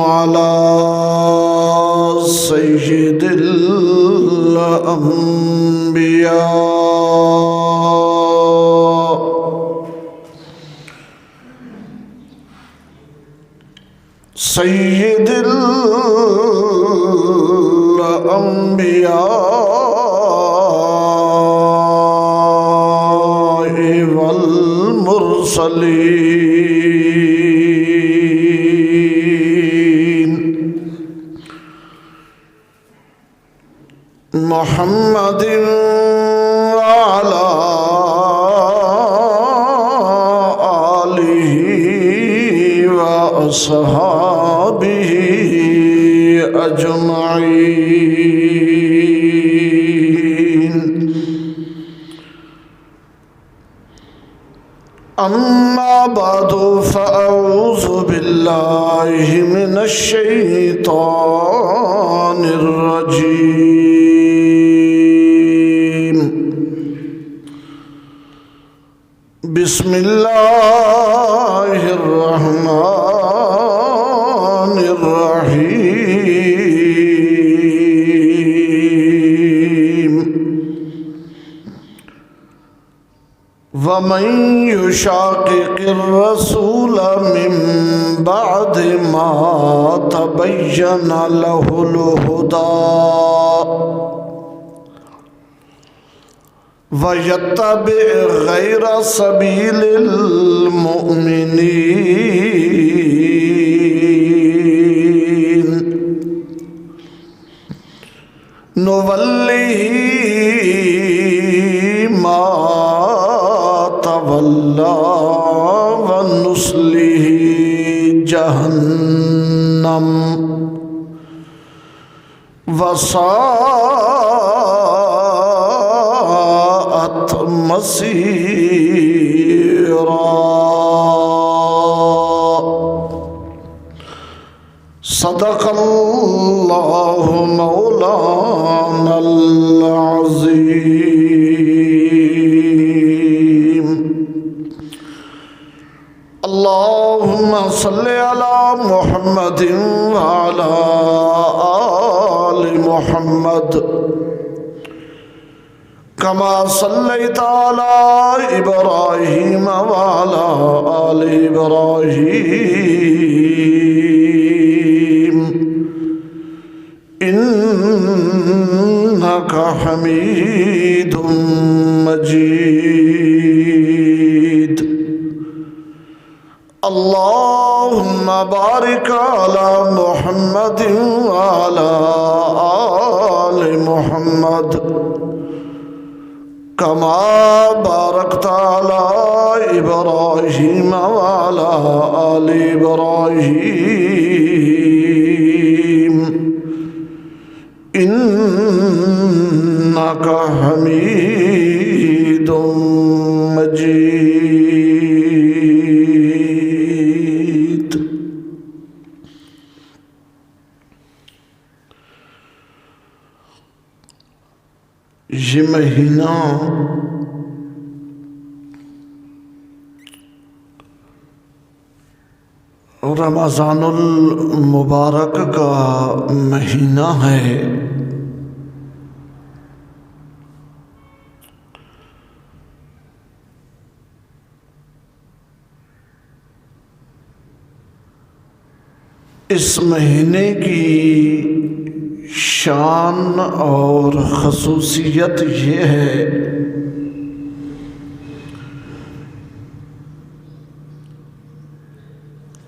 على سيد الأنبياء سيد الأنبياء والمرسلين محمد وعلى آله وأصحابه أجمعين أما بعد فأعوذ بالله من الشيطان الرجيم بسم الله الرحمن الرحيم ومن يشاقق الرسول من بعد ما تبين له الهدى ويتبع غير سبيل المؤمنين نوله ما تولى ونصله جهنم وساءت مصيرا صدق الله مولانا العظيم اللهم صل على محمد وعلى آل محمد كما صليت على إبراهيم وعلى آل إبراهيم إنك حميد مجيد اللهم بارك على محمد وعلى آل محمد كما باركت على إبراهيم وعلى آل إبراهيم إنك حميد مجيد یہ مہینہ رمضان المبارک کا مہینہ ہے۔ اس مہینے کی شان اور خصوصیت یہ ہے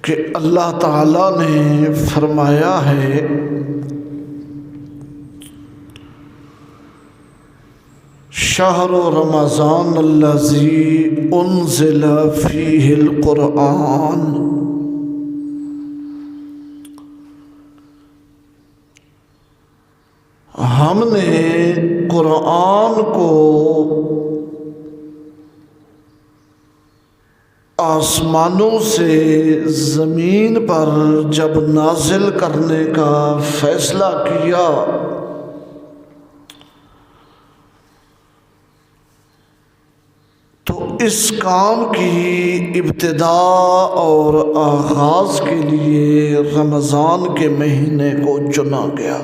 کہ اللہ تعالیٰ نے فرمایا ہے شہر رمضان الذی انزل فیہ القرآن، ہم نے قرآن کو آسمانوں سے زمین پر جب نازل کرنے کا فیصلہ کیا تو اس کام کی ابتدا اور آغاز کے لیے رمضان کے مہینے کو چنا گیا۔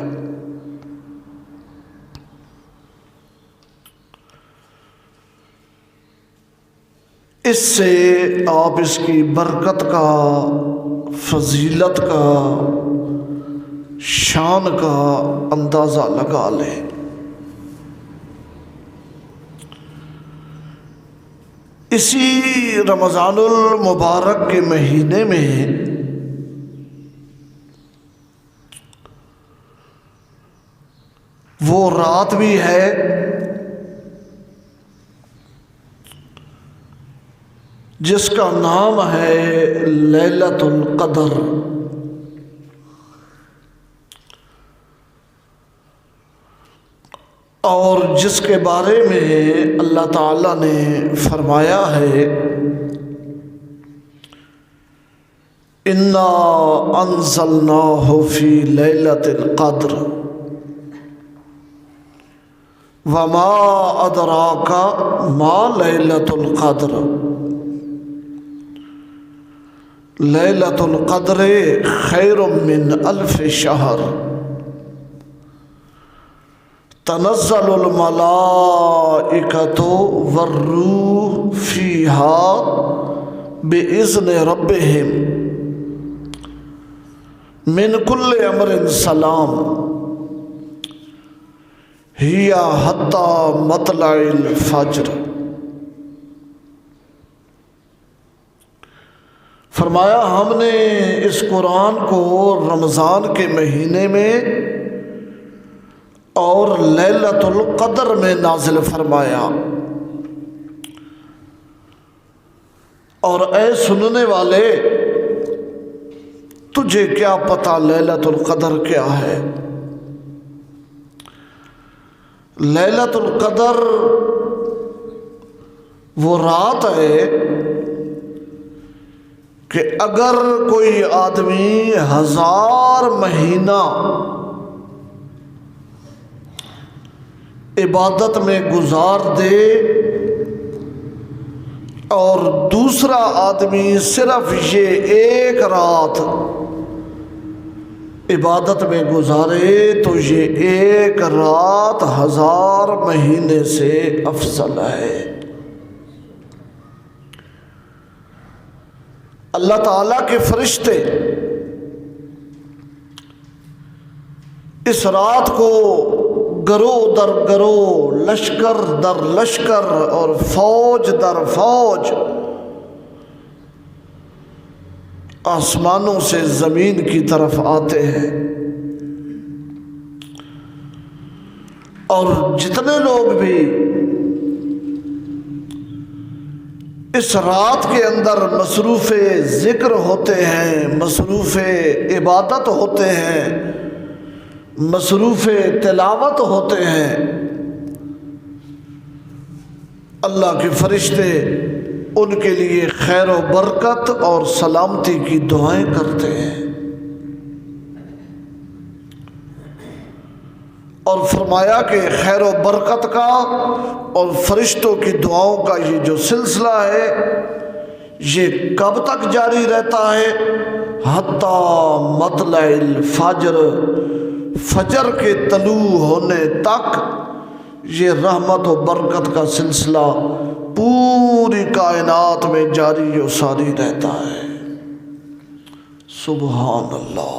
اس سے آپ اس کی برکت کا، فضیلت کا، شان کا اندازہ لگا لیں۔ اسی رمضان المبارک کے مہینے میں وہ رات بھی ہے جس کا نام ہے لیلۃ القدر۔ اور جس کے بارے میں اللہ تعالیٰ نے فرمایا ہے اِنَّا أَنزَلْنَاهُ فِي لَيْلَةِ الْقَدْرِ وَمَا أَدْرَاكَ مَا لَيْلَةُ الْقَدْرِ لَيْلَةُ الْقَدْرِ خَيْرٌ مِّنْ أَلْفِ شَهْرٍ تنزل الملائکۃ والروح فیہا بإذن ربہم من کل امر سلام ہی حتی مطلع الفجر۔ فرمایا ہم نے اس قرآن کو رمضان کے مہینے میں اور لیلۃ القدر میں نازل فرمایا۔ اور اے سننے والے، تجھے کیا پتا لیلۃ القدر کیا ہے؟ لیلۃ القدر وہ رات ہے کہ اگر کوئی آدمی 1000 مہینہ عبادت میں گزار دے اور دوسرا آدمی صرف یہ ایک رات عبادت میں گزارے تو یہ ایک رات 1000 مہینے سے افضل ہے۔ اللہ تعالیٰ کے فرشتے اس رات کو گروہ در گروہ، لشکر در لشکر اور فوج در فوج آسمانوں سے زمین کی طرف آتے ہیں، اور جتنے لوگ بھی اس رات کے اندر مصروف ذکر ہوتے ہیں، مصروف عبادت ہوتے ہیں، مصروف تلاوت ہوتے ہیں، اللہ کے فرشتے ان کے لیے خیر و برکت اور سلامتی کی دعائیں کرتے ہیں۔ اور فرمایا کہ خیر و برکت کا اور فرشتوں کی دعاؤں کا یہ جو سلسلہ ہے یہ کب تک جاری رہتا ہے؟ حتیٰ مطلع الفجر، فجر کے طلوع ہونے تک یہ رحمت و برکت کا سلسلہ پوری کائنات میں جاری و ساری رہتا ہے۔ سبحان اللہ۔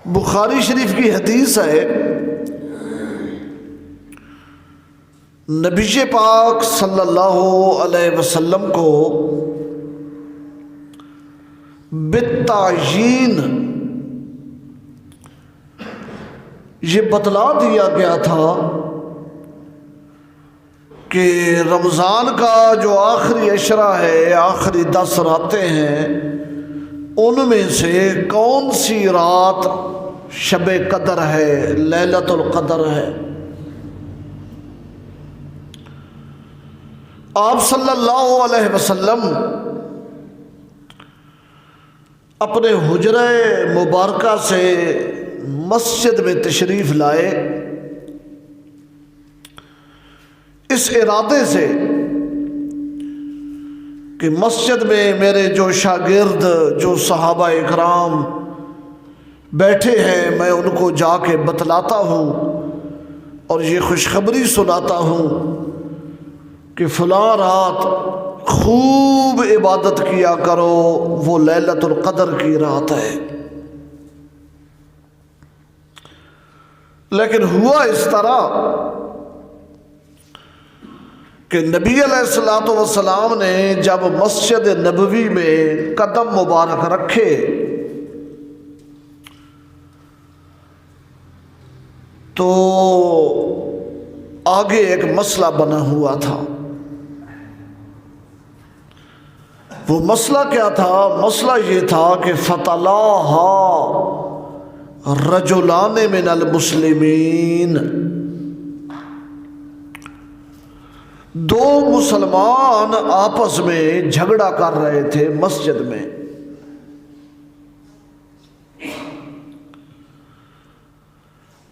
بخاری شریف کی حدیث ہے، نبی پاک صلی اللہ علیہ وسلم کو بالتعیین یہ بتلا دیا گیا تھا کہ رمضان کا جو آخری عشرہ ہے، آخری 10 راتیں ہیں، ان میں سے کون سی رات شب قدر ہے، لیلۃ القدر ہے۔ آپ صلی اللہ علیہ وسلم اپنے حجرہ مبارکہ سے مسجد میں تشریف لائے، اس ارادے سے کہ مسجد میں میرے جو شاگرد، جو صحابہ اکرام بیٹھے ہیں، میں ان کو جا کے بتلاتا ہوں اور یہ خوشخبری سناتا ہوں کہ فلاں رات خوب عبادت کیا کرو، وہ لیلۃ القدر کی رات ہے۔ لیکن ہوا اس طرح کہ نبی علیہ الصلوۃ والسلام نے جب مسجد نبوی میں قدم مبارک رکھے تو آگے ایک مسئلہ بنا ہوا تھا۔ وہ مسئلہ کیا تھا؟ مسئلہ یہ تھا کہ فَتَلَاهَا رَجُلَانِ مِنَ الْمُسْلِمِينَ، دو مسلمان آپس میں جھگڑا کر رہے تھے مسجد میں۔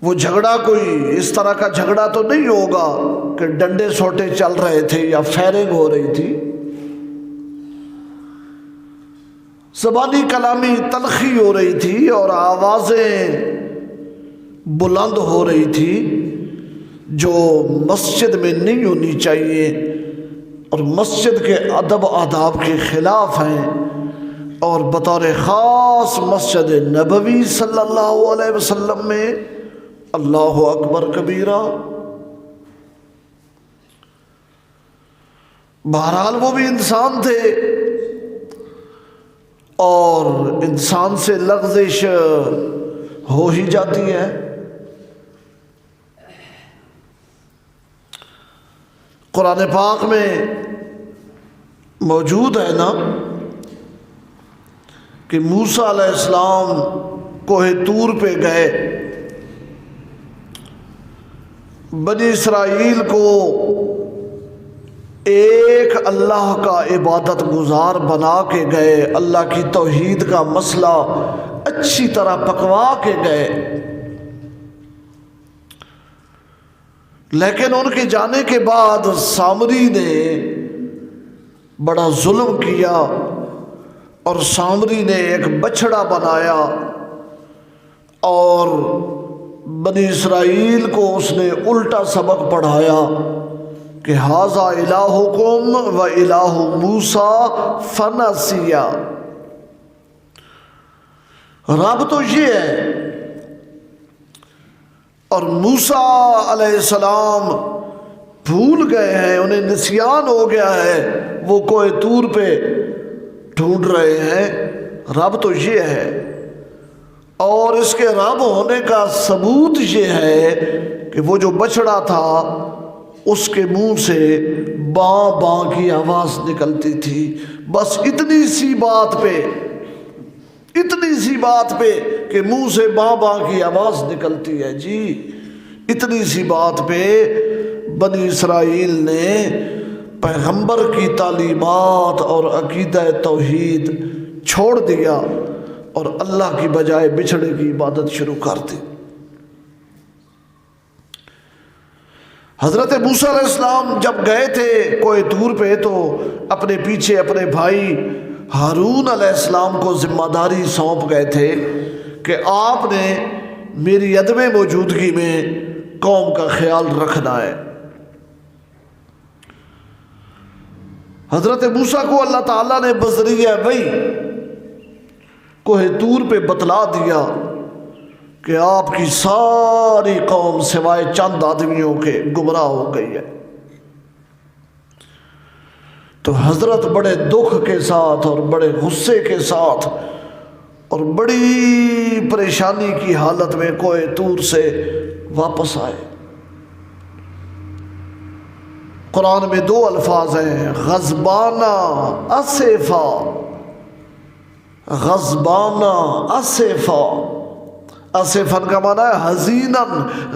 وہ جھگڑا کوئی اس طرح کا جھگڑا تو نہیں ہوگا کہ ڈنڈے سوٹے چل رہے تھے یا فائرنگ ہو رہی تھی، زبانی کلامی تلخی ہو رہی تھی اور آوازیں بلند ہو رہی تھی جو مسجد میں نہیں ہونی چاہیے اور مسجد کے ادب آداب کے خلاف ہیں، اور بطور خاص مسجد نبوی صلی اللہ علیہ وسلم میں اللہ اکبر کبیرہ۔ بہرحال وہ بھی انسان تھے اور انسان سے لغزش ہو ہی جاتی ہے۔ قرآن پاک میں موجود ہے نا کہ موسیٰ علیہ السلام کوہ طور پہ گئے، بنی اسرائیل کو ایک اللہ کا عبادت گزار بنا کے گئے، اللہ کی توحید کا مسئلہ اچھی طرح پکوا کے گئے، لیکن ان کے جانے کے بعد سامری نے بڑا ظلم کیا اور سامری نے ایک بچڑا بنایا اور بنی اسرائیل کو اس نے الٹا سبق پڑھایا کہ ھذا الہکم و الہ موسیٰ فنسیا، رب تو یہ ہے اور موسیٰ علیہ السلام بھول گئے ہیں، انہیں نسیان ہو گیا ہے، وہ کوہ طور پہ ڈھونڈ رہے ہیں، رب تو یہ ہے۔ اور اس کے رب ہونے کا ثبوت یہ ہے کہ وہ جو بچڑا تھا اس کے منہ سے باں باں کی آواز نکلتی تھی۔ بس اتنی سی بات پہ کہ منہ سے باں باں کی آواز نکلتی ہے، جی اتنی سی بات پہ بنی اسرائیل نے پیغمبر کی تعلیمات اور عقیدہ توحید چھوڑ دیا اور اللہ کی بجائے بچھڑے کی عبادت شروع کر دی۔ حضرت موسیٰ علیہ السلام جب گئے تھے کوہ طور پہ تو اپنے پیچھے اپنے بھائی ہارون علیہ السلام کو ذمہ داری سونپ گئے تھے کہ آپ نے میری عدم موجودگی میں قوم کا خیال رکھنا ہے۔ حضرت موسیٰ کو اللہ تعالیٰ نے بذریعہ وحی کوہ طور پہ بتلا دیا کہ آپ کی ساری قوم سوائے چند آدمیوں کے گمراہ ہو گئی ہے۔ تو حضرت بڑے دکھ کے ساتھ اور بڑے غصے کے ساتھ اور بڑی پریشانی کی حالت میں کوہ طور سے واپس آئے۔ قرآن میں دو الفاظ ہیں، غضبانہ اسفا، غضبانہ اسفا۔ اسفن کا معنی ہے حزیناً،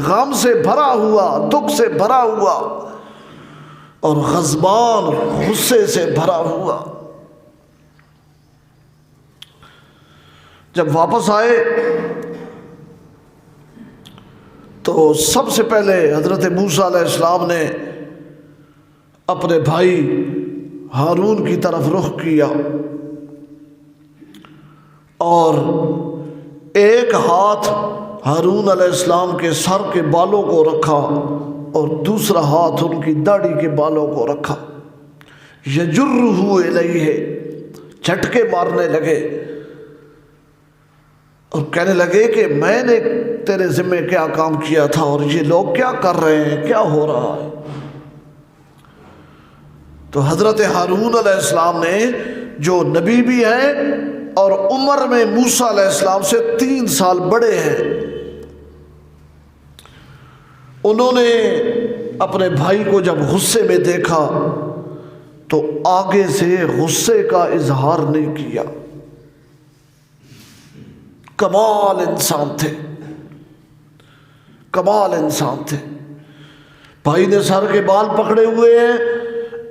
غم سے بھرا ہوا، دکھ سے بھرا ہوا، اور غضبان غصے سے بھرا ہوا۔ جب واپس آئے تو سب سے پہلے حضرت موسیٰ علیہ السلام نے اپنے بھائی ہارون کی طرف رخ کیا اور ایک ہاتھ ہارون علیہ السلام کے سر کے بالوں کو رکھا اور دوسرا ہاتھ ان کی داڑھی کے بالوں کو رکھا. یجرہ الیہ، جھٹکے مارنے لگے اور کہنے لگے کہ میں نے تیرے ذمہ کیا کام کیا تھا اور یہ لوگ کیا کر رہے ہیں، کیا ہو رہا ہے. تو حضرت ہارون علیہ السلام نے، جو نبی بھی ہیں اور عمر میں موسیٰ علیہ السلام سے 3 سال بڑے ہیں، انہوں نے اپنے بھائی کو جب غصے میں دیکھا تو آگے سے غصے کا اظہار نہیں کیا. کمال انسان تھے، کمال انسان تھے. بھائی نے سر کے بال پکڑے ہوئے ہیں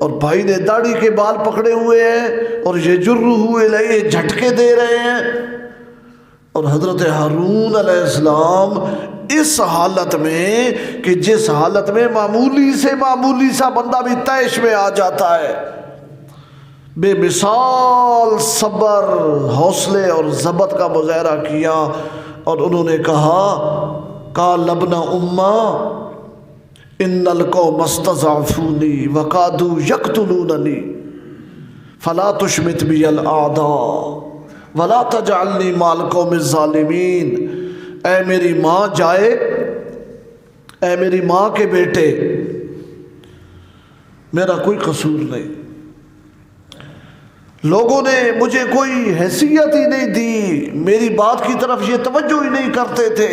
اور بھائی نے داڑھی کے بال پکڑے ہوئے ہیں اور یہ یجرہ الیہ جھٹکے دے رہے ہیں. اور حضرت ہارون علیہ السلام اس حالت میں کہ جس حالت میں معمولی سے معمولی سا بندہ بھی طیش میں آ جاتا ہے، بے مثال صبر، حوصلے اور ضبط کا مظاہرہ کیا اور انہوں نے کہا قال ابن امّا ان القوم استضعفونی وکادوا یقتلوننی فلا تشمت بی الاعداء ولا تجعلنی مع القوم الظالمین. اے میری ماں جائے، اے میری ماں کے بیٹے، میرا کوئی قصور نہیں، لوگوں نے مجھے کوئی حیثیت ہی نہیں دی، میری بات کی طرف یہ توجہ ہی نہیں کرتے تھے.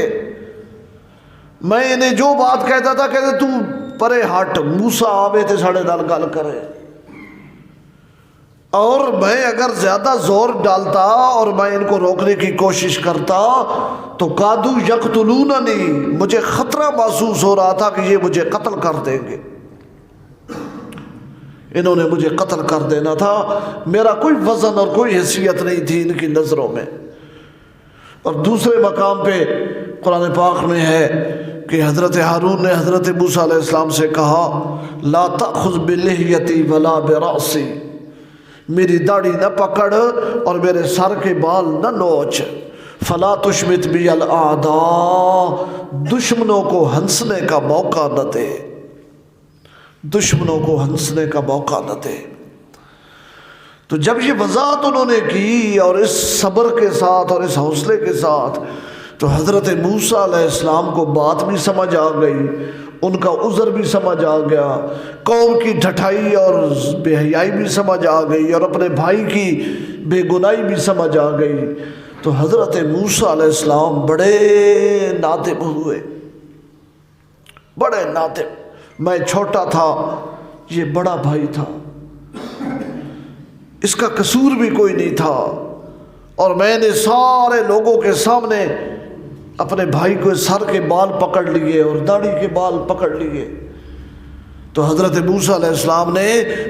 میں انہیں جو بات کہتا تھا کہتے تو پرے ہٹ، موسیٰ آوے تے ساڑے نال گل کرے. اور میں اگر زیادہ زور ڈالتا اور میں ان کو روکنے کی کوشش کرتا تو کادو یقتلوننی، مجھے خطرہ محسوس ہو رہا تھا کہ یہ مجھے قتل کر دیں گے، انہوں نے مجھے قتل کر دینا تھا، میرا کوئی وزن اور کوئی حیثیت نہیں تھی ان کی نظروں میں. اور دوسرے مقام پہ قرآن پاک میں ہے کہ حضرت ہارون نے حضرت موسیٰ علیہ السلام سے کہا لا تأخذ بلحیتی ولا برأسی، میری داڑھی نہ پکڑ اور میرے سر کے بال نہ نوچ. فلا تشمت بی الاعداء، دشمنوں کو ہنسنے کا موقع نہ دے، دشمنوں کو ہنسنے کا موقع نہ دے. تو جب یہ وضاحت انہوں نے کی اور اس صبر کے ساتھ اور اس حوصلے کے ساتھ، تو حضرت موسیٰ علیہ السلام کو بات بھی سمجھ آ گئی، ان کا عذر بھی سمجھ آ گیا، قوم کی ڈھٹائی اور بے حیائی بھی سمجھ آ گئی اور اپنے بھائی کی بے گناہی بھی سمجھ آ گئی. تو حضرت موسیٰ علیہ السلام بڑے نادم ہوئے، بڑے نادم. میں چھوٹا تھا، یہ بڑا بھائی تھا، اس کا قصور بھی کوئی نہیں تھا، اور میں نے سارے لوگوں کے سامنے اپنے بھائی کو سر کے بال پکڑ لیے اور داڑھی کے بال پکڑ لیے. تو حضرت موسیٰ علیہ السلام نے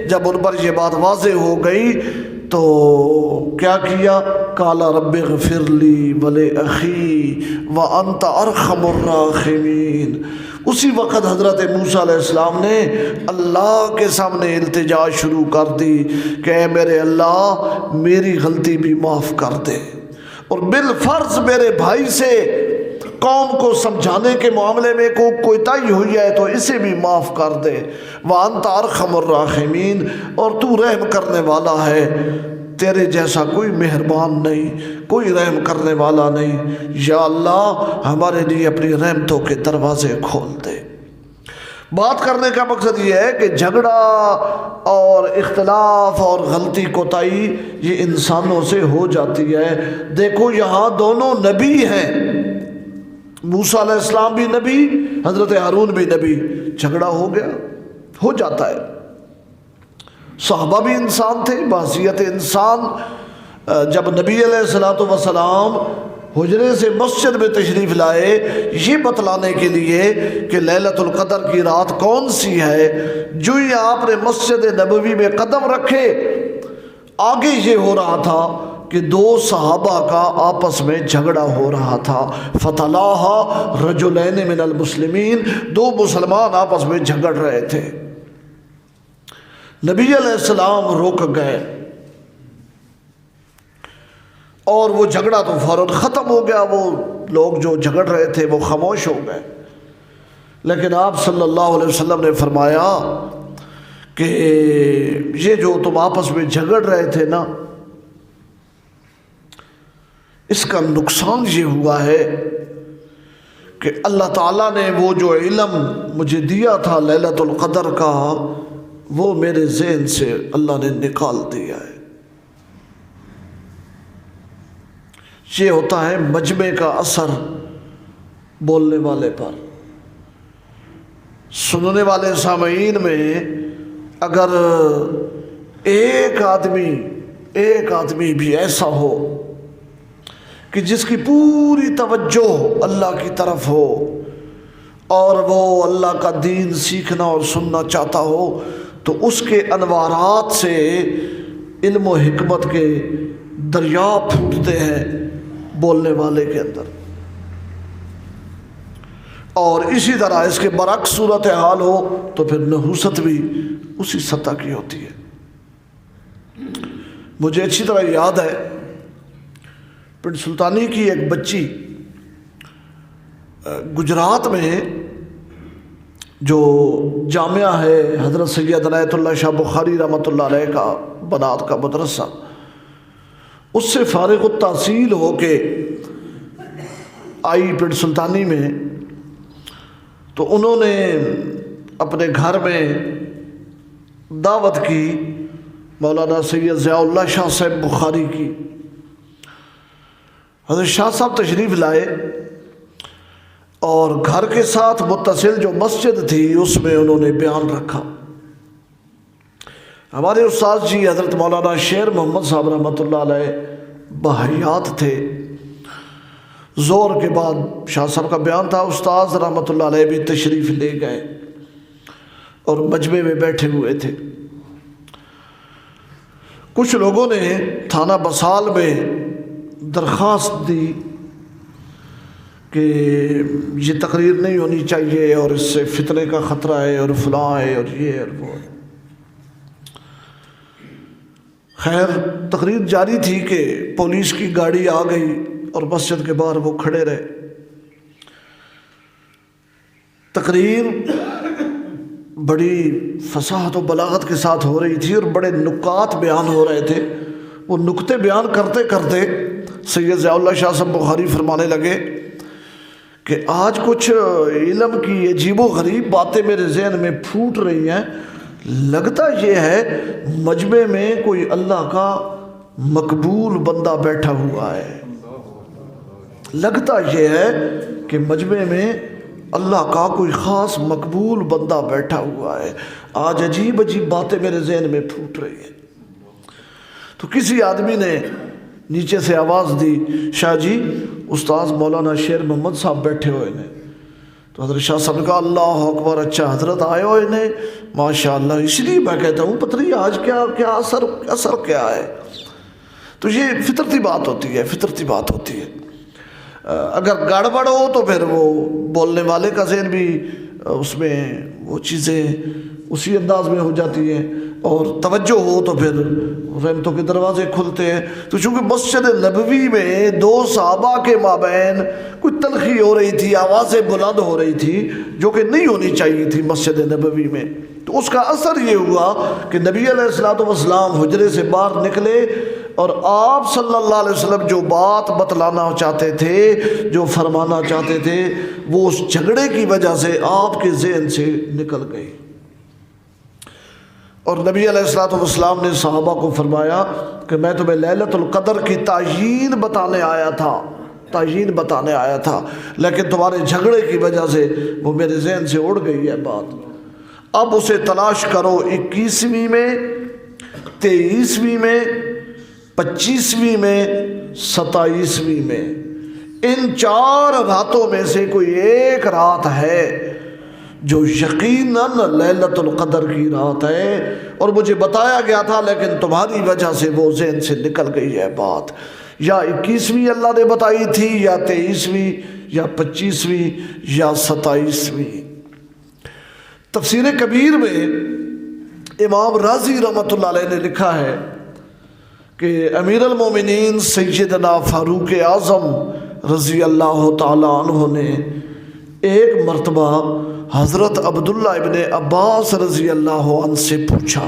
جب ان پر یہ بات واضح ہو گئی تو کیا کیا؟ قال رب اغفر لی ولأخی وانت ارحم الراحمین. اسی وقت حضرت موسیٰ علیہ السلام نے اللہ کے سامنے التجا شروع کر دی کہ اے میرے اللہ میری غلطی بھی معاف کر دے، اور بالفرض میرے بھائی سے قوم کو سمجھانے کے معاملے میں کوتاہی ہوئی ہے تو اسے بھی معاف کر دے. وَأَنْتَ أَرْحَمُ الرَّاحِمِينَ، اور تو رحم کرنے والا ہے، تیرے جیسا کوئی مہربان نہیں، کوئی رحم کرنے والا نہیں. یا اللہ ہمارے لیے اپنی رحمتوں کے دروازے کھول دے. بات کرنے کا مقصد یہ ہے کہ جھگڑا اور اختلاف اور غلطی کوتاہی یہ انسانوں سے ہو جاتی ہے. دیکھو یہاں دونوں نبی ہیں، موسیٰ علیہ السلام بھی نبی، حضرت ہارون بھی نبی. جھگڑا ہو گیا، ہو جاتا ہے. صحابہ بھی انسان تھے، بحیثیت انسان. جب نبی علیہ السلام حجرے سے مسجد میں تشریف لائے یہ بتلانے کے لیے کہ لیلۃ القدر کی رات کون سی ہے، جو ہی آپ نے مسجد نبوی میں قدم رکھے آگے یہ ہو رہا تھا کہ دو صحابہ کا آپس میں جھگڑا ہو رہا تھا. فَتَلَاهَا رَجُلَيْنِ مِنَ الْمُسْلِمِينَ، دو مسلمان آپس میں جھگڑ رہے تھے. نبی علیہ السلام رک گئے اور وہ جھگڑا تو فوراً ختم ہو گیا، وہ لوگ جو جھگڑ رہے تھے وہ خاموش ہو گئے۔ لیکن آپ صلی اللہ علیہ وسلم نے فرمایا کہ یہ جو تم آپس میں جھگڑ رہے تھے نا، اس کا نقصان یہ ہوا ہے کہ اللہ تعالیٰ نے وہ جو علم مجھے دیا تھا لیلۃ القدر کا، وہ میرے ذہن سے اللہ نے نکال دیا ہے۔ یہ ہوتا ہے مجمع کا اثر بولنے والے پر۔ سننے والے سامعین میں اگر ایک آدمی بھی ایسا ہو کہ جس کی پوری توجہ اللہ کی طرف ہو اور وہ اللہ کا دین سیکھنا اور سننا چاہتا ہو، تو اس کے انوارات سے علم و حکمت کے دریا پھوٹتے ہیں بولنے والے کے اندر۔ اور اسی طرح اس کے برعکس صورتحال ہو تو پھر نحوست بھی اسی سطح کی ہوتی ہے۔ مجھے اچھی طرح یاد ہے پنڈ سلطانی کی ایک بچی گجرات میں جو جامعہ ہے حضرت سید عنایت اللہ شاہ بخاری رحمۃ اللہ علیہ کا بنات کا مدرسہ، اس سے فارغ التحصیل ہو کے آئی پنڈ سلطانی میں، تو انہوں نے اپنے گھر میں دعوت کی مولانا سید ضیاء اللہ شاہ صاحب بخاری کی۔ حضرت شاہ صاحب تشریف لائے اور گھر کے ساتھ متصل جو مسجد تھی اس میں انہوں نے بیان رکھا۔ ہمارے استاد جی حضرت مولانا شیر محمد صاحب رحمۃ اللہ علیہ بحیات تھے۔ زور کے بعد شاہ صاحب کا بیان تھا، استاد رحمۃ اللہ علیہ بھی تشریف لے گئے اور مجمع میں بیٹھے ہوئے تھے۔ کچھ لوگوں نے تھانہ بسال میں درخواست دی کہ یہ تقریر نہیں ہونی چاہیے اور اس سے فتنے کا خطرہ ہے اور فلاں ہے اور یہ اور وہ۔ خیر تقریر جاری تھی کہ پولیس کی گاڑی آ گئی اور مسجد کے باہر وہ کھڑے رہے۔ تقریر بڑی فصاحت و بلاغت کے ساتھ ہو رہی تھی اور بڑے نکات بیان ہو رہے تھے۔ وہ نکتے بیان کرتے کرتے سید ضیاء اللہ شاہ صاحب بخاری فرمانے لگے کہ آج کچھ علم کی عجیب و غریب باتیں میرے ذہن میں پھوٹ رہی ہیں۔ لگتا یہ ہے مجمع میں کوئی اللہ کا مقبول بندہ بیٹھا ہوا ہے، لگتا یہ ہے کہ مجمع میں اللہ کا کوئی خاص مقبول بندہ بیٹھا ہوا ہے۔ آج عجیب عجیب باتیں میرے ذہن میں پھوٹ رہی ہیں۔ تو کسی آدمی نے نیچے سے آواز دی، شاہ جی استاذ مولانا شیر محمد صاحب بیٹھے ہوئے نے۔ تو حضرت شاہ صاحب نے کہا اللہ اکبر، اچھا حضرت آئے ہوئے نے، ماشاء اللہ، اس لیے میں کہتا ہوں پتہ نہیں آج کیا اثر کیا ہے۔ تو یہ فطرتی بات ہوتی ہے، فطرتی بات ہوتی ہے۔ اگر گڑبڑ ہو تو پھر وہ بولنے والے کا ذہن بھی اس میں وہ چیزیں اسی انداز میں ہو جاتی ہیں، اور توجہ ہو تو پھر رحمتوں کے دروازے کھلتے ہیں۔ تو چونکہ مسجد نبوی میں دو صحابہ کے مابین کوئی تلخی ہو رہی تھی، آوازیں بلند ہو رہی تھی جو کہ نہیں ہونی چاہیے تھی مسجد نبوی میں، تو اس کا اثر یہ ہوا کہ نبی علیہ السلام حجرے سے باہر نکلے اور آپ صلی اللہ علیہ وسلم جو بات بتلانا چاہتے تھے، جو فرمانا چاہتے تھے، وہ اس جھگڑے کی وجہ سے آپ کے ذہن سے نکل گئی۔ اور نبی علیہ السلام نے صحابہ کو فرمایا کہ میں تمہیں لیلۃ القدر کی تعیین بتانے آیا تھا، لیکن تمہارے جھگڑے کی وجہ سے وہ میرے ذہن سے اڑ گئی ہے بات۔ اب اسے تلاش کرو 21ویں میں، 23ویں میں، 25ویں میں، 27ویں میں۔ ان 4 راتوں میں سے کوئی ایک رات ہے جو یقیناً لیلۃ القدر کی رات ہے، اور مجھے بتایا گیا تھا لیکن تمہاری وجہ سے وہ ذہن سے نکل گئی ہے بات۔ یا 21ویں اللہ نے بتائی تھی، یا 23ویں، یا 25ویں، یا 27ویں۔ تفسیر کبیر میں امام راضی رحمۃ اللہ علیہ نے لکھا ہے کہ امیر المومنین سیدنا فاروق اعظم رضی اللہ تعالیٰ عنہ نے ایک مرتبہ حضرت عبداللہ ابن عباس رضی اللہ عنہ سے پوچھا.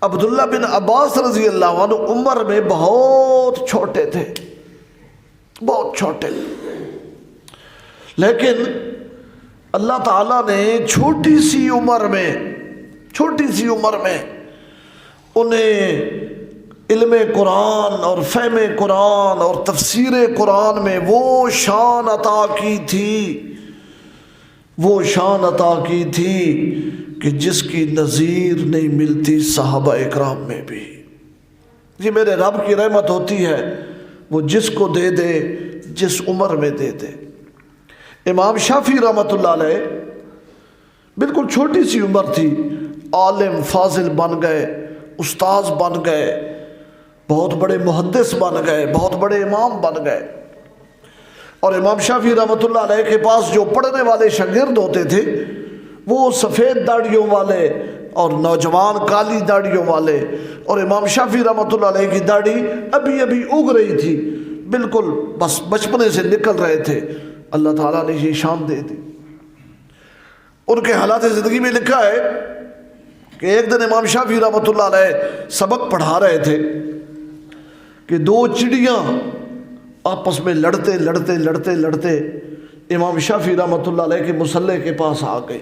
عبداللہ بن عباس رضی اللہ عنہ عمر میں بہت چھوٹے تھے، بہت چھوٹے، لیکن اللہ تعالیٰ نے چھوٹی سی عمر میں انہیں علم قرآن اور فہم قرآن اور تفسیر قرآن میں وہ شان عطا کی تھی کہ جس کی نظیر نہیں ملتی صحابہ اکرام میں بھی. یہ میرے رب کی رحمت ہوتی ہے، وہ جس کو دے دے، جس عمر میں دے دے. امام شافعی رحمۃ اللہ علیہ بالکل چھوٹی سی عمر تھی، عالم فاضل بن گئے، استاذ بن گئے، بہت بڑے محدث بن گئے، بہت بڑے امام بن گئے. اور امام شافعی رحمۃ اللہ علیہ کے پاس جو پڑھنے والے شاگرد ہوتے تھے وہ سفید داڑھیوں والے اور نوجوان کالی داڑھیوں والے، اور امام شافعی رحمۃ اللہ علیہ کی داڑھی ابھی اگ رہی تھی، بالکل بس بچپنے سے نکل رہے تھے. اللہ تعالیٰ نے یہ شان دے دی. ان کے حالات زندگی میں لکھا ہے کہ ایک دن امام شافعی رحمۃ اللہ علیہ سبق پڑھا رہے تھے کہ دو چڑیاں آپس میں لڑتے امام شافعی رحمۃ اللہ علیہ کے مصلے کے پاس آ گئی.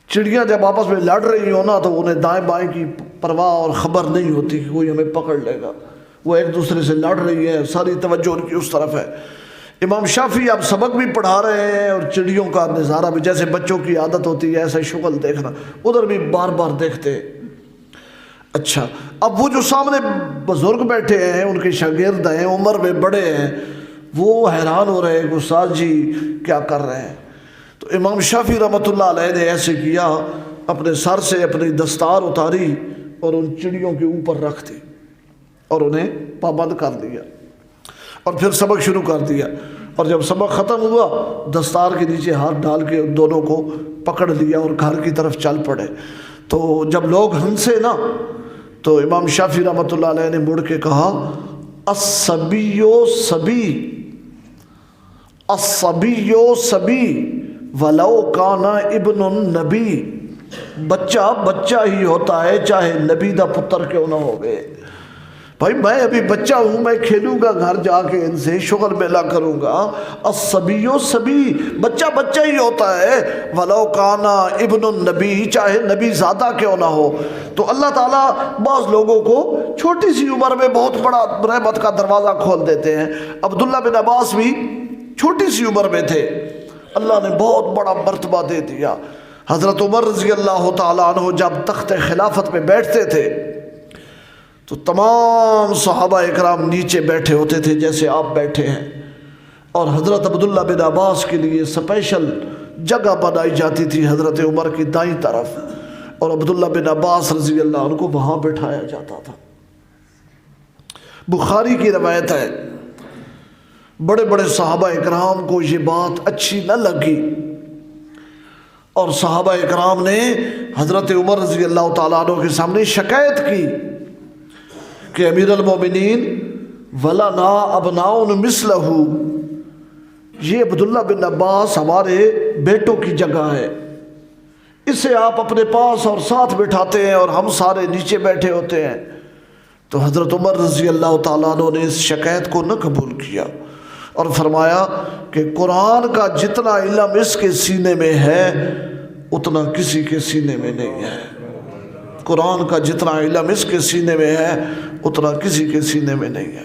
چڑیاں جب آپس میں لڑ رہی ہوں نا تو انہیں دائیں بائیں کی پرواہ اور خبر نہیں ہوتی کہ کوئی ہمیں پکڑ لے گا، وہ ایک دوسرے سے لڑ رہی ہے، ساری توجہ ان کی اس طرف ہے. امام شافعی اب سبق بھی پڑھا رہے ہیں اور چڑیوں کا نظارہ بھی، جیسے بچوں کی عادت ہوتی ہے ایسے شکل دیکھنا، ادھر بھی بار بار دیکھتے. اچھا، اب وہ جو سامنے بزرگ بیٹھے ہیں، ان کے شاگرد ہیں، عمر میں بڑے ہیں، وہ حیران ہو رہے ہیں کہ استاد جی کیا کر رہے ہیں. تو امام شافعی رحمۃ اللہ علیہ نے ایسے کیا، اپنے سر سے اپنی دستار اتاری اور ان چڑیوں کے اوپر رکھ دی اور انہیں پابند کر دیا اور پھر سبق شروع کر دیا. اور جب سبق ختم ہوا دستار کے نیچے ہاتھ ڈال کے دونوں کو پکڑ لیا اور گھر کی طرف چل پڑے. تو جب لوگ ہنسے نا تو امام شافعی رحمۃ اللہ علیہ نے مڑ کے کہا الصبی ولو کان ابن النبی، بچہ ہی ہوتا ہے چاہے نبی دا پتر کیوں نہ ہو گئے. بھائی میں ابھی بچہ ہوں، میں کھیلوں گا گھر جا کے، ان سے شغل میلہ کروں گا. الصبی بچہ ہی ہوتا ہے، ولو کانا ابن النبی، چاہے نبی زادہ کیوں نہ ہو. تو اللہ تعالیٰ بعض لوگوں کو چھوٹی سی عمر میں بہت بڑا رحمت کا دروازہ کھول دیتے ہیں. عبداللہ بن عباس بھی چھوٹی سی عمر میں تھے، اللہ نے بہت بڑا مرتبہ دے دیا. حضرت عمر رضی اللہ تعالیٰ عنہ جب تخت خلافت پہ بیٹھتے تھے تو تمام صحابہ اکرام نیچے بیٹھے ہوتے تھے جیسے آپ بیٹھے ہیں، اور حضرت عبداللہ بن عباس کے لیے اسپیشل جگہ بنائی جاتی تھی حضرت عمر کی دائیں طرف، اور عبداللہ بن عباس رضی اللہ عنہ کو وہاں بٹھایا جاتا تھا. بخاری کی روایت ہے، بڑے بڑے صحابہ اکرام کو یہ بات اچھی نہ لگی اور صحابہ اکرام نے حضرت عمر رضی اللہ تعالیٰ عنہ کے سامنے شکایت کی کہ امیر المومنین ولنا ابناء مثلہ، یہ عبداللہ بن عباس ہمارے بیٹوں کی جگہ ہے، اسے آپ اپنے پاس اور ساتھ بٹھاتے ہیں اور ہم سارے نیچے بیٹھے ہوتے ہیں. تو حضرت عمر رضی اللہ تعالیٰ عنہ نے اس شکایت کو نہ قبول کیا اور فرمایا کہ قرآن کا جتنا علم اس کے سینے میں ہے اتنا کسی کے سینے میں نہیں ہے. قرآن کا جتنا علم اس کے سینے میں ہے اتنا کسی کے سینے میں نہیں ہے.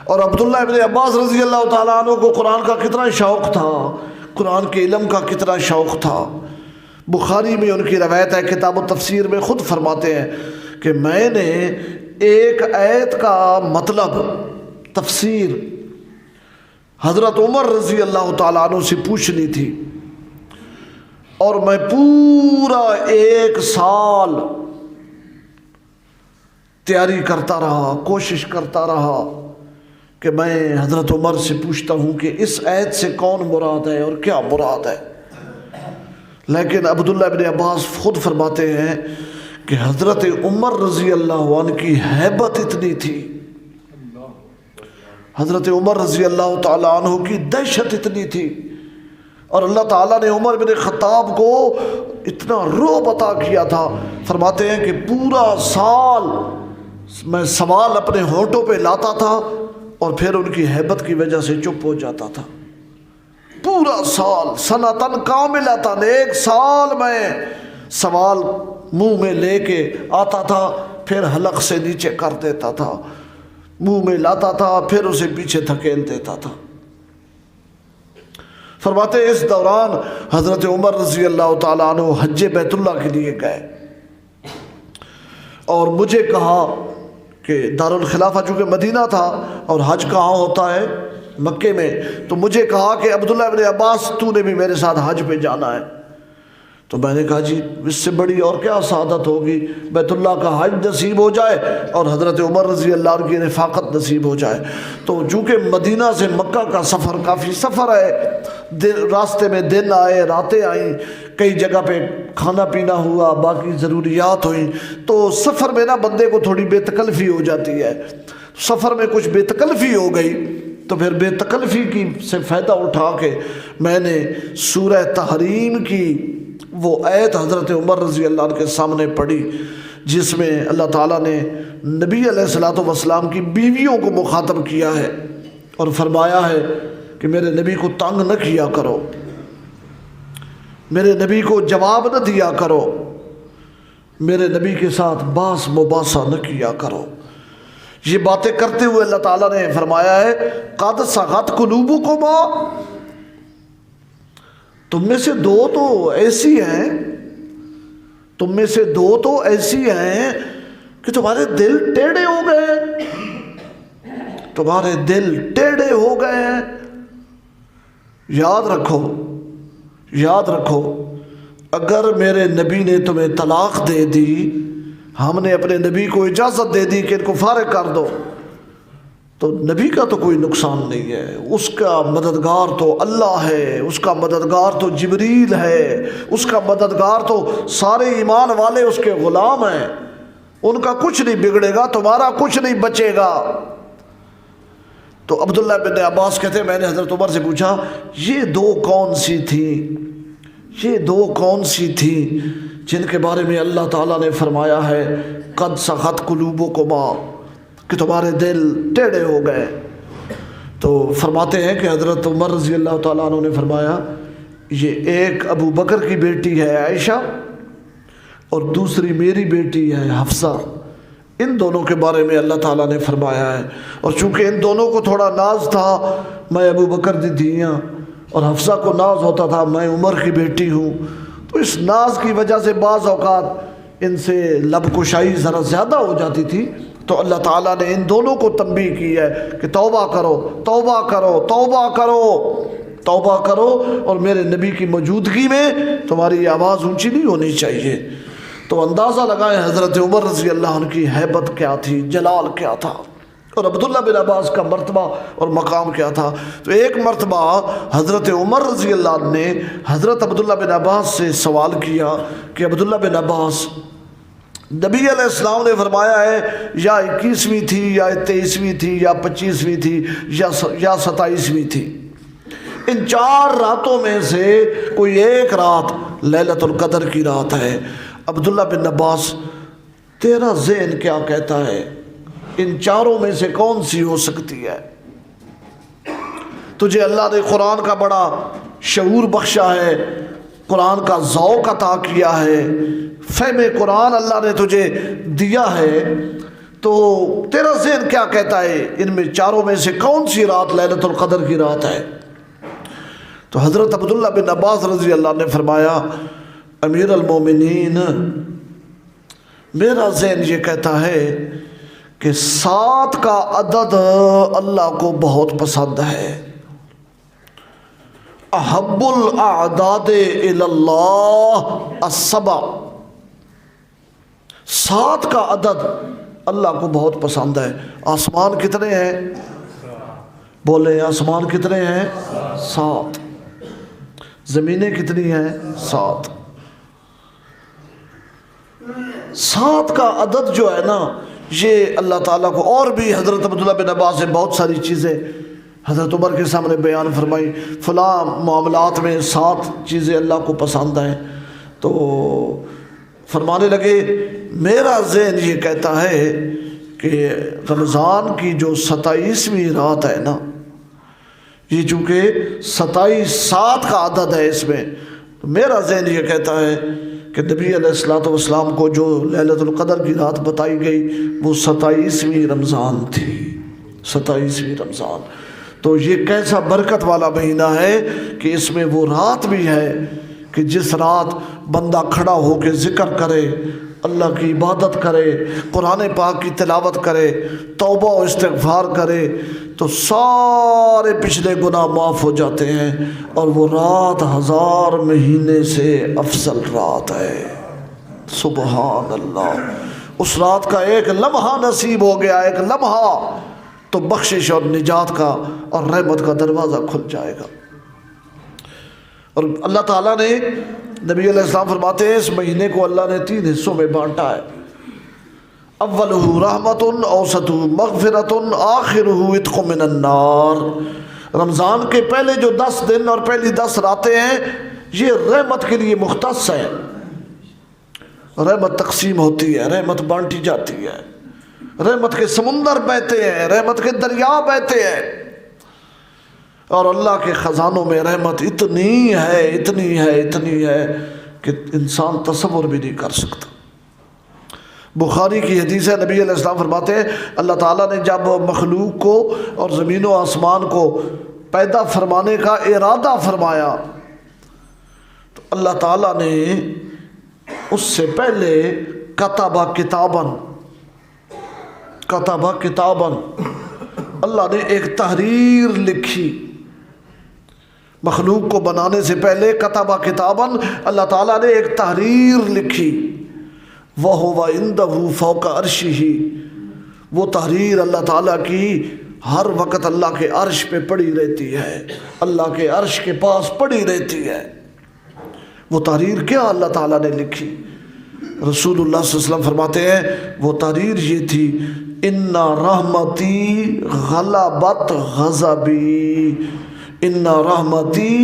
اور عبداللہ ابن عباس رضی اللہ تعالیٰ عنہ کو قرآن کا کتنا شوق تھا، قرآن کے علم کا کتنا شوق تھا. بخاری میں ان کی روایت ہے، کتاب التفسیر میں خود فرماتے ہیں کہ میں نے ایک آیت کا مطلب تفسیر حضرت عمر رضی اللہ تعالیٰ عنہ سے پوچھنی تھی، اور میں پورا 1 سال تیاری کرتا رہا، کوشش کرتا رہا کہ میں حضرت عمر سے پوچھتا ہوں کہ اس آیت سے کون مراد ہے اور کیا مراد ہے. لیکن عبداللہ ابن عباس خود فرماتے ہیں کہ حضرت عمر رضی اللہ عنہ کی ہیبت اتنی تھی، حضرت عمر رضی اللہ تعالیٰ عنہ کی دہشت اتنی تھی، اور اللہ تعالیٰ نے عمر بن خطاب کو اتنا رعب عطا کیا تھا، فرماتے ہیں کہ پورا سال میں سوال اپنے ہونٹوں پہ لاتا تھا اور پھر ان کی ہیبت کی وجہ سے چپ ہو جاتا تھا، پورا سال سنتن کاملتن، ایک سال میں سوال منہ میں لے کے آتا تھا، پھر حلق سے نیچے کر دیتا تھا، منہ میں لاتا تھا، پھر اسے پیچھے دھکیل دیتا تھا۔ فرماتے اس دوران حضرت عمر رضی اللہ تعالیٰ عنہ حج بیت اللہ کے لیے گئے اور مجھے کہا کہ دارالخلافہ چونکہ مدینہ تھا اور حج کہاں ہوتا ہے؟ مکے میں، تو مجھے کہا کہ عبداللہ ابن عباس تو نے بھی میرے ساتھ حج پہ جانا ہے۔ تو میں نے کہا جی اس سے بڑی اور کیا سعادت ہوگی، بیت اللہ کا حج نصیب ہو جائے اور حضرت عمر رضی اللہ عنہ کی رفاقت نصیب ہو جائے۔ تو چونکہ مدینہ سے مکہ کا سفر کافی سفر ہے، راستے میں دن آئے راتیں آئیں، کئی جگہ پہ کھانا پینا ہوا، باقی ضروریات ہوئیں، تو سفر میں نا بندے کو تھوڑی بے تکلفی ہو جاتی ہے۔ سفر میں کچھ بے تکلفی ہو گئی تو پھر بے تکلفی کی سے فائدہ اٹھا کے میں نے سورہ تحریم کی وہ آیت حضرت عمر رضی اللہ عنہ کے سامنے پڑھی، جس میں اللہ تعالیٰ نے نبی علیہ الصلوۃ والسلام کی بیویوں کو مخاطب کیا ہے اور فرمایا ہے کہ میرے نبی کو تنگ نہ کیا کرو، میرے نبی کو جواب نہ دیا کرو، میرے نبی کے ساتھ باس مباحثہ نہ کیا کرو۔ یہ باتیں کرتے ہوئے اللہ تعالیٰ نے فرمایا ہے قد صغت قلوبکما، تم میں سے دو تو ایسی ہیں، تم میں سے دو تو ایسی ہیں کہ تمہارے دل ٹیڑھے ہو گئے، تمہارے دل ٹیڑھے ہو گئے ہیں۔ یاد رکھو، یاد رکھو، اگر میرے نبی نے تمہیں طلاق دے دی، ہم نے اپنے نبی کو اجازت دے دی کہ ان کو فارغ کر دو، تو نبی کا تو کوئی نقصان نہیں ہے، اس کا مددگار تو اللہ ہے، اس کا مددگار تو جبریل ہے، اس کا مددگار تو سارے ایمان والے اس کے غلام ہیں، ان کا کچھ نہیں بگڑے گا، تمہارا کچھ نہیں بچے گا۔ تو عبداللہ بن عباس کہتے ہیں میں نے حضرت عمر سے پوچھا یہ دو کون سی تھیں، یہ دو کون سی تھیں جن کے بارے میں اللہ تعالیٰ نے فرمایا ہے قد صغت قلوبکما، کہ تمہارے دل ٹیڑھے ہو گئے؟ تو فرماتے ہیں کہ حضرت عمر رضی اللہ تعالیٰ عنہ نے فرمایا یہ ایک ابو بکر کی بیٹی ہے عائشہ اور دوسری میری بیٹی ہے حفصہ، ان دونوں کے بارے میں اللہ تعالیٰ نے فرمایا ہے، اور چونکہ ان دونوں کو تھوڑا ناز تھا میں ابو بکر دی دھیاں، اور حفصہ کو ناز ہوتا تھا میں عمر کی بیٹی ہوں، تو اس ناز کی وجہ سے بعض اوقات ان سے لب کشائی ذرا زیادہ ہو جاتی تھی، تو اللہ تعالیٰ نے ان دونوں کو تنبیہ کی ہے کہ توبہ کرو، توبہ کرو، توبہ کرو، توبہ کرو، اور میرے نبی کی موجودگی میں تمہاری آواز اونچی نہیں ہونی چاہیے۔ تو اندازہ لگائیں حضرت عمر رضی اللہ عنہ کی ہیبت کیا تھی، جلال کیا تھا، اور عبداللہ بن عباس کا مرتبہ اور مقام کیا تھا۔ تو ایک مرتبہ حضرت عمر رضی اللہ عنہ نے حضرت عبداللہ بن عباس سے سوال کیا کہ عبداللہ بن عباس، نبی علیہ السلام نے فرمایا ہے یا 21ویں تھی یا 23ویں تھی یا 25ویں تھی یا 27ویں تھی، ان 4 راتوں میں سے کوئی ایک رات لیلۃ القدر کی رات ہے۔ عبداللہ بن عباس تیرا ذہن کیا کہتا ہے، ان 4 میں سے کون سی ہو سکتی ہے؟ تجھے اللہ نے قرآن کا بڑا شعور بخشا ہے، قرآن کا ذوق عطا کیا ہے، فہم قرآن اللہ نے تجھے دیا ہے، تو تیرا ذہن کیا کہتا ہے ان میں 4 میں سے کون سی رات لیلۃ القدر کی رات ہے؟ تو حضرت عبداللہ بن عباس رضی اللہ عنہ نے فرمایا امیر المومنین، میرا ذہن یہ کہتا ہے کہ 7 کا عدد اللہ کو بہت پسند ہے، احب الاعداد الی اللہ السبع، 7 کا عدد اللہ کو بہت پسند ہے۔ آسمان کتنے ہیں؟ بولے آسمان کتنے ہیں؟ 7۔ زمینیں کتنی ہیں؟ 7۔ 7 کا عدد جو ہے نا یہ اللہ تعالیٰ کو، اور بھی حضرت عبداللہ بن عباس نے بہت ساری چیزیں حضرت عمر کے سامنے بیان فرمائی، فلاں معاملات میں 7 چیزیں اللہ کو پسند ہیں، تو فرمانے لگے میرا ذہن یہ کہتا ہے کہ رمضان کی جو 27ویں رات ہے نا، یہ چونکہ 7 کا عدد ہے اس میں، تو میرا ذہن یہ کہتا ہے کہ نبی علیہ الصلوۃ والسلام کو جو لیلۃ القدر کی رات بتائی گئی وہ 27ویں رمضان تھی، 27ویں رمضان۔ تو یہ کیسا برکت والا مہینہ ہے کہ اس میں وہ رات بھی ہے کہ جس رات بندہ کھڑا ہو کے ذکر کرے، اللہ کی عبادت کرے، قرآن پاک کی تلاوت کرے، توبہ و استغفار کرے، تو سارے پچھلے گناہ معاف ہو جاتے ہیں، اور وہ رات 1000 مہینے سے افضل رات ہے۔ سبحان اللہ۔ اس رات کا ایک لمحہ نصیب ہو گیا، ایک لمحہ، تو بخشش اور نجات کا اور رحمت کا دروازہ کھل جائے گا۔ اور اللہ تعالیٰ نے، نبی علیہ السلام فرماتے ہیں اس مہینے کو اللہ نے 3 حصوں میں بانٹا ہے، اولہ رحمت، اوسطہ مغفرت، آخرہ عتق من النار۔ رمضان کے پہلے جو 10 دن اور پہلی 10 راتیں ہیں یہ رحمت کے لیے مختص ہیں، رحمت تقسیم ہوتی ہے، رحمت بانٹی جاتی ہے، رحمت کے سمندر بہتے ہیں، رحمت کے دریا بہتے ہیں، اور اللہ کے خزانوں میں رحمت اتنی ہے، اتنی ہے، اتنی ہے کہ انسان تصور بھی نہیں کر سکتا۔ بخاری کی حدیث ہے، نبی علیہ السلام فرماتے ہیں اللہ تعالیٰ نے جب مخلوق کو اور زمین و آسمان کو پیدا فرمانے کا ارادہ فرمایا تو اللہ تعالیٰ نے اس سے پہلے کتبہ کتاباً اللہ نے ایک تحریر لکھی، مخلوق کو بنانے سے پہلے کتبہ کتاباً اللہ تعالیٰ نے ایک تحریر لکھی، وَهُوَ عِندَهُ فَوْقَ عَرْشِهِ، وہ تحریر اللہ تعالیٰ کی ہر وقت اللہ کے عرش پہ پڑی رہتی ہے، اللہ کے عرش کے پاس پڑی رہتی ہے۔ وہ تحریر کیا اللہ تعالیٰ نے لکھی؟ رسول اللہ صلی اللہ علیہ وسلم فرماتے ہیں وہ تحریر یہ تھی، اِنَّ رَحْمَتِي غَلَبَتْ غَضَبِي، اِنَّ رَحْمَتِي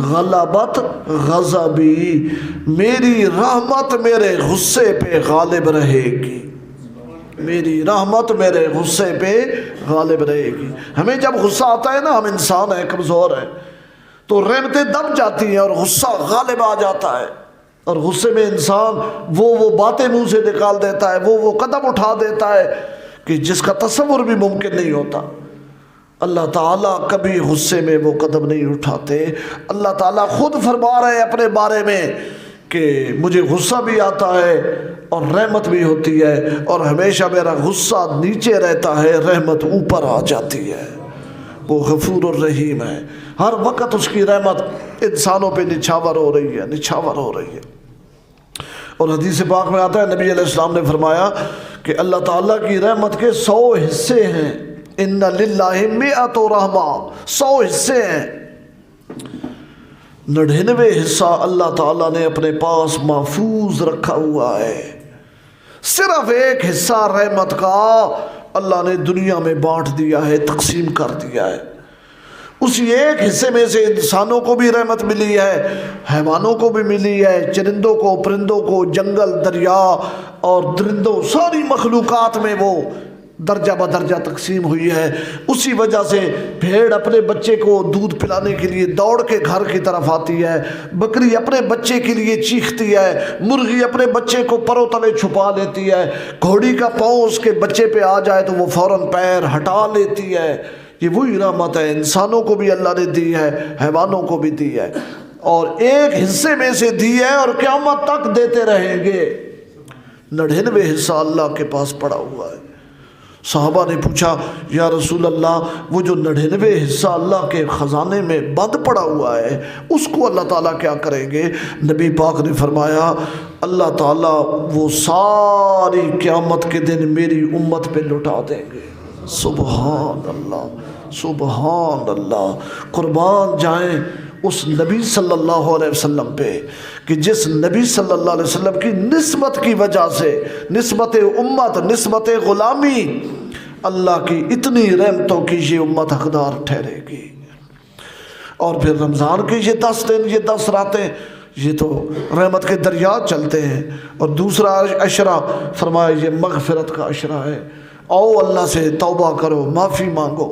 غَلَبَتْ غَضَبِي، میری رحمت میرے غصے پہ غالب رہے گی، میری رحمت میرے غصے پہ غالب رہے گی۔ ہمیں جب غصہ آتا ہے نا، ہم انسان ہیں، کمزور ہیں، تو رحمتیں دب جاتی ہیں اور غصہ غالب آ جاتا ہے، اور غصے میں انسان وہ باتیں منہ سے نکال دیتا ہے، وہ قدم اٹھا دیتا ہے کہ جس کا تصور بھی ممکن نہیں ہوتا۔ اللہ تعالیٰ کبھی غصے میں وہ قدم نہیں اٹھاتے۔ اللہ تعالیٰ خود فرما رہے ہیں اپنے بارے میں کہ مجھے غصہ بھی آتا ہے اور رحمت بھی ہوتی ہے، اور ہمیشہ میرا غصہ نیچے رہتا ہے، رحمت اوپر آ جاتی ہے۔ وہ غفور الرحیم ہے، ہر وقت اس کی رحمت انسانوں پہ نچھاور ہو رہی ہے، نچھاور ہو رہی ہے۔ اور حدیث پاک میں آتا ہے نبی علیہ السلام نے فرمایا کہ اللہ تعالیٰ کی رحمت کے 100 حصے ہیں، ان للہ 100 رحمہ، 100 حصے ہیں، 99 حصہ اللہ تعالیٰ نے اپنے پاس محفوظ رکھا ہوا ہے۔ صرف ایک حصہ رحمت کا اللہ نے دنیا میں بانٹ دیا ہے، تقسیم کر دیا ہے۔ اسی ایک حصے میں سے انسانوں کو بھی رحمت ملی ہے، حیوانوں کو بھی ملی ہے، چرندوں کو، پرندوں کو، جنگل، دریا اور درندوں، ساری مخلوقات میں وہ درجہ بدرجہ تقسیم ہوئی ہے۔ اسی وجہ سے بھیڑ اپنے بچے کو دودھ پلانے کے لیے دوڑ کے گھر کی طرف آتی ہے، بکری اپنے بچے کے لیے چیختی ہے، مرغی اپنے بچے کو پروں تلے چھپا لیتی ہے، گھوڑی کا پاؤں اس کے بچے پہ آ جائے تو وہ فوراً پیر ہٹا لیتی ہے۔ یہ وہی رحمت ہے، انسانوں کو بھی اللہ نے دی ہے، حیوانوں کو بھی دی ہے، اور ایک حصے میں سے دی ہے اور قیامت تک دیتے رہیں گے۔ 99 حصہ اللہ کے پاس پڑا ہوا ہے۔ صحابہ نے پوچھا یا رسول اللہ وہ جو 99 حصہ اللہ کے خزانے میں بند پڑا ہوا ہے اس کو اللہ تعالیٰ کیا کریں گے؟ نبی پاک نے فرمایا اللہ تعالیٰ وہ ساری قیامت کے دن میری امت پہ لٹا دیں گے۔ سبحان اللہ، سبحان اللہ، قربان جائیں اس نبی صلی اللہ علیہ وسلم پہ کہ جس نبی صلی اللہ علیہ وسلم کی نسبت کی وجہ سے، نسبت امت، نسبت غلامی، اللہ کی اتنی رحمتوں کی یہ امت حقدار ٹھہرے گی۔ اور پھر رمضان کے یہ 10 دن، یہ 10 راتیں، یہ تو رحمت کے دریا چلتے ہیں۔ اور دوسرا عشرہ فرمایا یہ مغفرت کا عشرہ ہے، آؤ اللہ سے توبہ کرو، معافی مانگو۔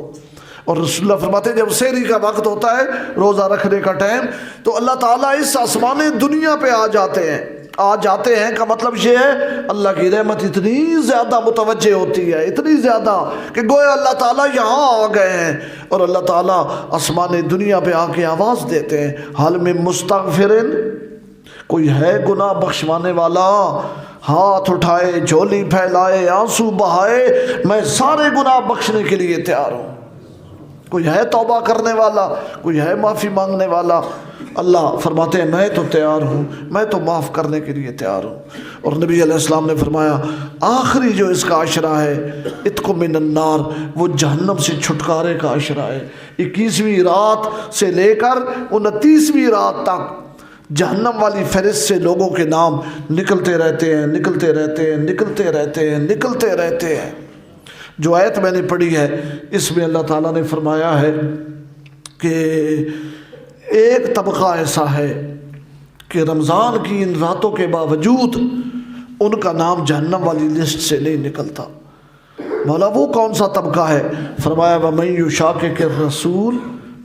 اور رسول اللہ فرماتے ہیں جب سحری کا وقت ہوتا ہے، روزہ رکھنے کا ٹائم، تو اللہ تعالیٰ اس آسمان دنیا پہ آ جاتے ہیں کا مطلب یہ ہے اللہ کی رحمت اتنی زیادہ متوجہ ہوتی ہے، اتنی زیادہ کہ گویا اللہ تعالیٰ یہاں آ گئے ہیں۔ اور اللہ تعالیٰ آسمان دنیا پہ آ کے آواز دیتے ہیں، حال میں مستغفرن، کوئی ہے گناہ بخشوانے والا؟ ہاتھ اٹھائے، جھولی پھیلائے، آنسو بہائے، میں سارے گناہ بخشنے کے لیے تیار ہوں۔ کوئی ہے توبہ کرنے والا، کوئی ہے معافی مانگنے والا؟ اللہ فرماتے ہیں میں تو تیار ہوں، میں تو معاف کرنے کے لیے تیار ہوں۔ اور نبی علیہ السلام نے فرمایا آخری جو اس کا عشرہ ہے اتق من النار، وہ جہنم سے چھٹکارے کا عشرہ ہے۔ 21ویں رات سے لے کر 29ویں رات تک جہنم والی فہرست سے لوگوں کے نام نکلتے رہتے ہیں، نکلتے رہتے ہیں، نکلتے رہتے ہیں، نکلتے رہتے ہیں۔ جو آیت میں نے پڑھی ہے اس میں اللہ تعالیٰ نے فرمایا ہے کہ ایک طبقہ ایسا ہے کہ رمضان کی ان راتوں کے باوجود ان کا نام جہنم والی لسٹ سے نہیں نکلتا۔ مولا وہ کون سا طبقہ ہے؟ فرمایا وَمَن يُشَاقِقِ الرَّسُولَ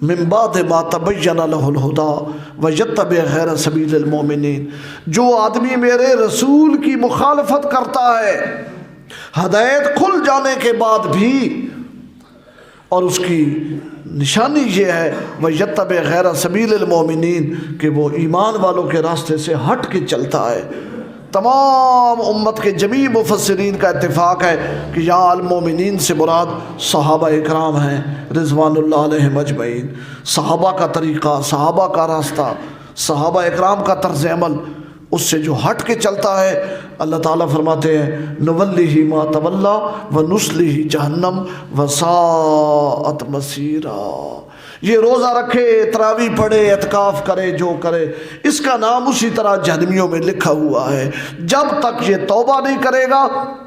مِن بَعْدِ مَا تَبَيَّنَ لَهُ الْهُدَىٰ وَيَتَّبِعْ غَيْرَ سَبِيلِ الْمُؤْمِنِينَ، جو آدمی میرے رسول کی مخالفت کرتا ہے ہدایت کھل جانے کے بعد بھی، اور اس کی نشانی یہ ہے وَيَتَّبِعْ غَيْرَ سَبِيلِ الْمُؤْمِنِينَ کہ وہ ایمان والوں کے راستے سے ہٹ کے چلتا ہے۔ تمام امت کے جمیع مفسرین کا اتفاق ہے کہ یہاں المومنین سے مراد صحابہ اکرام ہیں رضوان اللہ علیہم اجمعین۔ صحابہ کا طریقہ، صحابہ کا راستہ، صحابہ اکرام کا طرز عمل، اس سے جو ہٹ کے چلتا ہے اللہ تعالیٰ فرماتے ہیں نولیہ ما تولی ونصلہ جہنم وساءت مصیرا۔ یہ روزہ رکھے، تراویح پڑھے، اعتکاف کرے، جو کرے، اس کا نام اسی طرح جہنمیوں میں لکھا ہوا ہے جب تک یہ توبہ نہیں کرے گا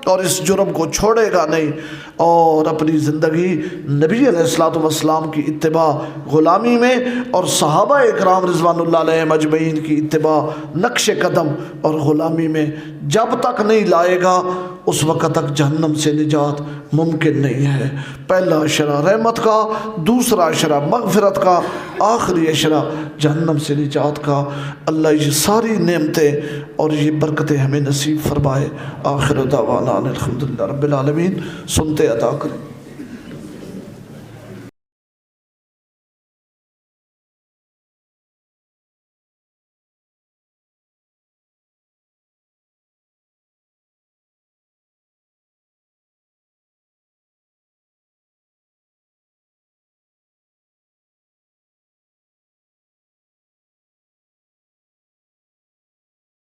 اور اس جرم کو چھوڑے گا نہیں، اور اپنی زندگی نبی علیہ الصلوۃ والسلام کی اتباع غلامی میں اور صحابہ اکرام رضوان اللہ علیہم اجمعین کی اتباع نقش قدم اور غلامی میں جب تک نہیں لائے گا اس وقت تک جہنم سے نجات ممکن نہیں ہے۔ پہلا عشرہ رحمت کا، دوسرا عشرہ مغفرت کا، آخری عشرہ جہنم سے نجات کا۔ اللہ یہ ساری نعمتیں اور یہ برکتیں ہمیں نصیب فرمائے۔ آخر دعوانا الحمدللہ رب العالمین۔ سنتے ادا کریں۔